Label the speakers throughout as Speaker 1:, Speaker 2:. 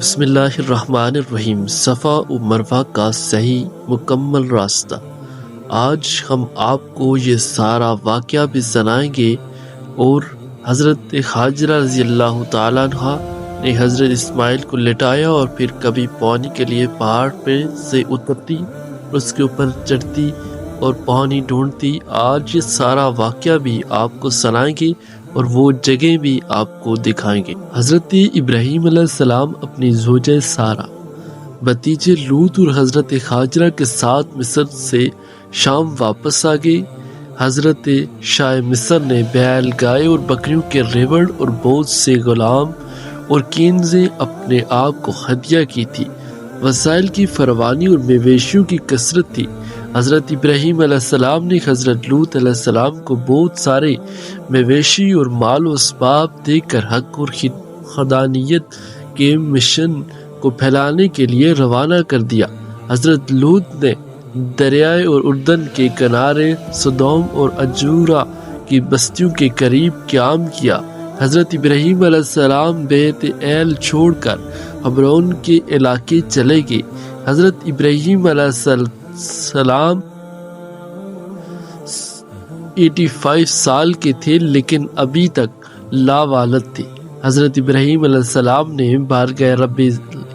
Speaker 1: بسم اللہ الرحمن الرحیم۔ صفا و مروہ کا صحیح مکمل راستہ۔ آج ہم آپ کو یہ سارا واقعہ بھی سنائیں گے اور حضرت ہاجرہ رضی اللہ تعالیٰ عنہ نے حضرت اسماعیل کو لٹایا اور پھر کبھی پانی کے لیے پہاڑ پہ سے اترتی، اس کے اوپر چڑھتی اور پانی ڈھونڈتی۔ آج یہ سارا واقعہ بھی آپ کو سنائیں گے اور وہ جگہ بھی آپ کو دکھائیں گے۔ حضرت ابراہیم علیہ السلام اپنی زوجہ سارہ، بھتیجے لوط اور حضرت ہاجرہ کے ساتھ مصر سے شام واپس آ گئے۔ حضرت شاہ مصر نے بیل، گائے اور بکریوں کے ریوڑ اور بہت سے غلام اور کنزیں اپنے آپ کو ہدیہ کی تھی۔ وسائل کی فراوانی اور مویشیوں کی کثرت تھی۔ حضرت ابراہیم علیہ السلام نے حضرت لوط علیہ السلام کو بہت سارے مویشی اور مال و اسباب دے کر حق اور خدانیت کے مشن کو پھیلانے کے لیے روانہ کر دیا۔ حضرت لوط نے دریائے اور اردن کے کنارے سدوم اور اجورا کی بستیوں کے قریب قیام کیا۔ حضرت ابراہیم علیہ السلام بیت ایل چھوڑ کر حبرون کے علاقے چلے گئے۔ حضرت ابراہیم علیہ السلام 85 سال کے تھے لیکن ابھی تک لا والد تھے۔ حضرت ابراہیم علیہ السلام نے بارگاہ رب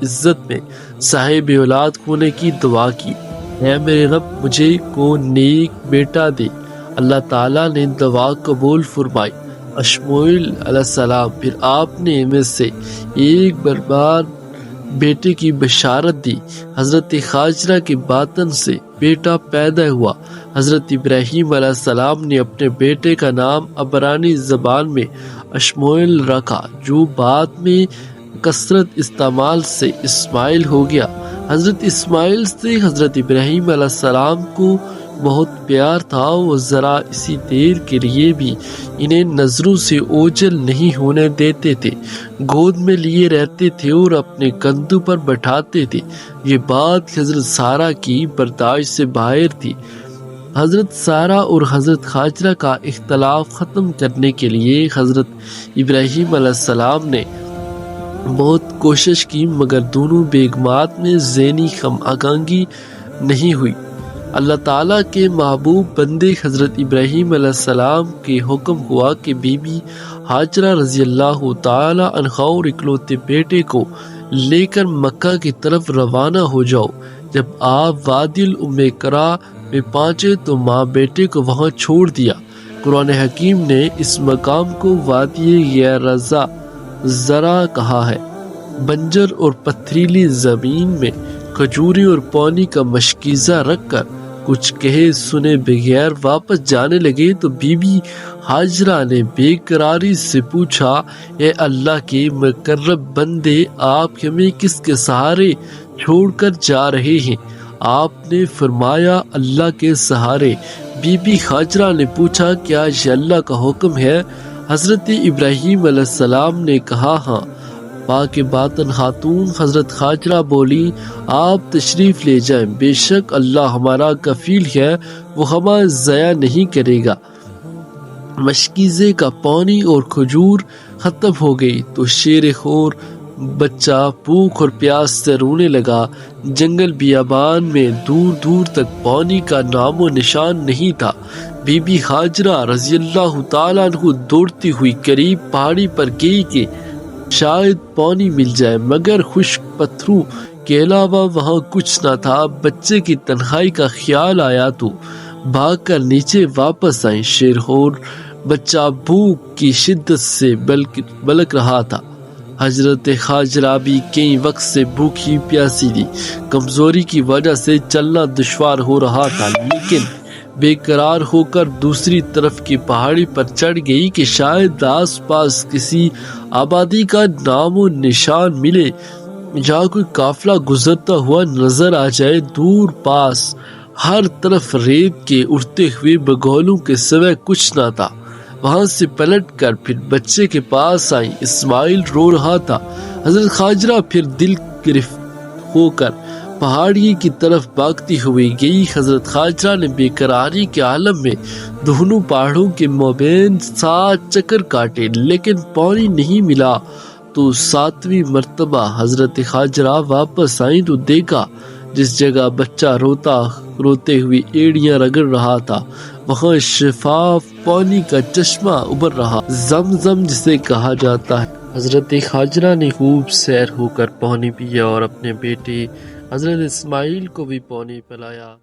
Speaker 1: عزت میں صاحب اولاد ہونے کی دعا کی، اے میرے رب مجھے کو نیک بیٹا دے۔ اللہ تعالیٰ نے دعا قبول فرمائی۔ اشمعیل علیہ السلام، پھر آپ نے میں سے ایک برباد بیٹے کی بشارت دی۔ حضرت ہاجرہ کے باطن سے بیٹا پیدا ہوا۔ حضرت ابراہیم علیہ السلام نے اپنے بیٹے کا نام عبرانی زبان میں اشمعیل رکھا، جو بعد میں کثرت استعمال سے اسماعیل ہو گیا۔ حضرت اسماعیل سے حضرت ابراہیم علیہ السلام کو بہت پیار تھا، وہ ذرا اسی دیر کے لیے بھی انہیں نظروں سے اوجھل نہیں ہونے دیتے تھے، گود میں لیے رہتے تھے اور اپنے کندھوں پر بٹھاتے تھے۔ یہ بات حضرت سارہ کی برداشت سے باہر تھی۔ حضرت سارہ اور حضرت ہاجرہ کا اختلاف ختم کرنے کے لیے حضرت ابراہیم علیہ السلام نے بہت کوشش کی، مگر دونوں بیگمات میں ذہنی ہم آہنگی نہیں ہوئی۔ اللہ تعالیٰ کے محبوب بندے حضرت ابراہیم علیہ السلام کے حکم ہوا کہ بی بی ہاجرہ رضی اللہ تعالیٰ عنہا اور اکلوتے بیٹے کو لے کر مکہ کی طرف روانہ ہو جاؤ۔ جب آپ وادی الام کرا میں پہنچے تو ماں بیٹے کو وہاں چھوڑ دیا۔ قرآن حکیم نے اس مقام کو وادی غیر زرع کہا ہے۔ بنجر اور پتھریلی زمین میں کھجوریں اور پانی کا مشکیزہ رکھ کر کچھ کہے سنے بغیر واپس جانے لگے تو بی بی ہاجرہ نے بے قراری سے پوچھا، اے اللہ کے مقرب بندے، آپ ہمیں کس کے سہارے چھوڑ کر جا رہے ہیں؟ آپ نے فرمایا، اللہ کے سہارے۔ بی بی ہاجرہ نے پوچھا، کیا یہ اللہ کا حکم ہے؟ حضرت ابراہیم علیہ السلام نے کہا، ہاں۔ پاک باطن خاتون حضرت ہاجرہ بولی، آپ تشریف لے جائیں، بے شک اللہ ہمارا کفیل ہے، وہ ہمیں ضائع نہیں کرے گا۔ مشکیزے کا پانی اور کھجور ختم ہو گئی تو شیر خور بچہ بھوک اور پیاس سے رونے لگا۔ جنگل بیابان میں دور دور تک پانی کا نام و نشان نہیں تھا۔ بی بی ہاجرہ رضی اللہ تعالیٰ عنہ دوڑتی ہوئی قریب پہاڑی پر گئی کہ شاید پانی مل جائے، مگر خشک پتھروں کے علاوہ وہاں کچھ نہ تھا۔ بچے کی تنہائی کا خیال آیا تو بھاگ کر نیچے واپس آئیں۔ شیرخور بچہ بھوک کی شدت سے بلک رہا تھا۔ حضرت ہاجرہ بھی کئی وقت سے بھوکی پیاسی تھی، کمزوری کی وجہ سے چلنا دشوار ہو رہا تھا، لیکن بے قرار ہو کر دوسری طرف کی پہاڑی پر چڑھ گئی کہ شاید آس پاس کسی آبادی کا نام و نشان ملے، جہاں کوئی قافلہ گزرتا ہوا نظر آ جائے۔ دور پاس ہر طرف ریت کے اڑتے ہوئے بگولوں کے سوائے کچھ نہ تھا۔ وہاں سے پلٹ کر پھر بچے کے پاس آئی۔ اسماعیل رو رہا تھا۔ حضرت ہاجرہ پھر دل گرفت ہو کر پہاڑی کی طرف بھاگتی ہوئی گئی۔ حضرت ہاجرہ نے بے قراری کے عالم میں دونوں پہاڑوں کے مابین 7 چکر کاٹے لیکن پانی نہیں ملا۔ تو 7ویں مرتبہ حضرت خاجرہ واپس آئیں تو دیکھا جس جگہ بچہ روتے ہوئے ایڑیاں رگڑ رہا تھا وہاں شفاف پانی کا چشمہ ابھر رہا، زمزم جسے کہا جاتا ہے۔ حضرت خاجرہ نے خوب سیر ہو کر پانی پیا اور اپنے بیٹے حضرت اسماعیل کو بھی پانی پلایا۔